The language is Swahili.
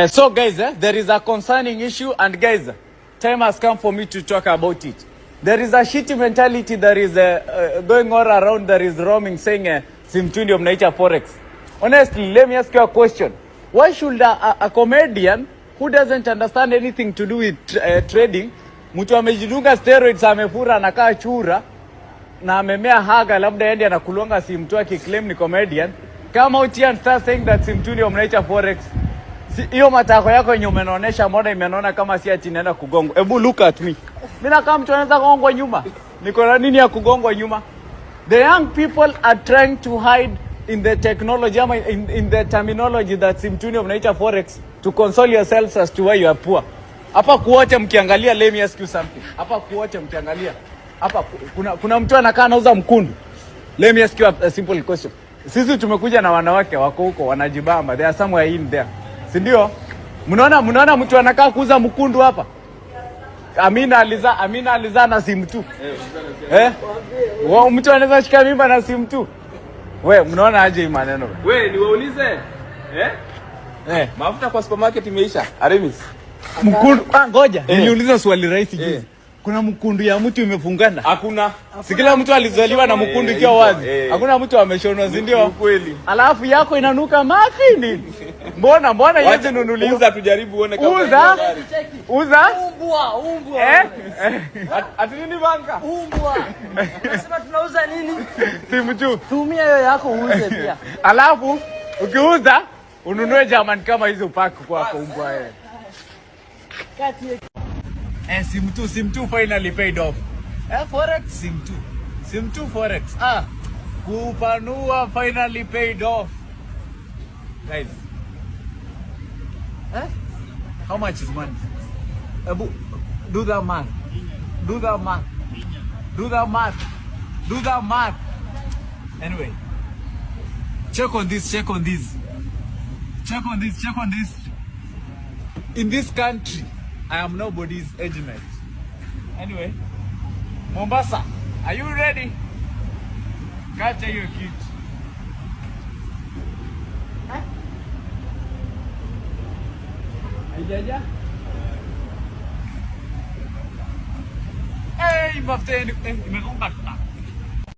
So guys, there is a concerning issue, and guys, time has come for me to talk about it. There is a shitty mentality that is going all around, that is roaming, saying Sim2 ndio mnaita forex. Honestly, let me ask you a question. Why should a comedian who doesn't understand anything to do with trading, mtu amejidunga steroids, amefura, anakaa chura na amemea haga, labda yeye anakulonga Sim2 akiclaim ni comedian, come out here and start saying that Sim2 ndio mnaita forex? Hiyo matako yako yenye umenaonesha, mbona imenaona kama si ati naenda kugongwa? Ebu look at me. Mimi kama mtu anaanza kugongwa nyuma. Niko na nini ya kugongwa nyuma? The young people are trying to hide in the technology, in the terminology that Sim2 mnaita forex, to console yourselves as to why you are poor. Hapa kuote mkiangalia, let me ask you something. Hapa kuote mkiangalia, hapa kuna mtu anakaa anauza mkundu. Let me ask you a simple question. Sisi tumekuja na wanawake wako huko wanajibamba. They are somewhere in there. Si ndio? Mnaona mtu anakaa kuuza mkundu hapa? Amina aliza na Sim2. Mtu anaweza shika mimba na Sim2. Mnaona aje hii maneno? Niwaulize. Mafuta kwa supermarket imeisha. Aramis. Mkundu, ngoja. Niliuliza swali rahisi juzi. Kuna mkundu ya mtu imefungana? Hakuna. Si kila mtu alizaliwa na mkundu ikiwa wazi. Hakuna mtu ameshonwa, si ndio? Kweli. Alafu yako inanuka mafi nini? Mbona yeye nunuliwa? Uza tujaribu uone kama uza umbwa. Ati nini banka? Umbwa. Unasema tunauza nini? Sim2. Tumia hiyo yako uuze pia. Alafu ukiuza ununue German kama hizo pack kwako umbwa yeye. Kati Sim2 finally paid off. Forex Sim2 forex. Kupanua finally paid off. Guys. How much is money? Do the math. Anyway. Check on this. In this country, I am nobody's age mate. Anyway, Mombasa, are you ready? Catch your kids. Ajaja. Hey, mafuta imegonga.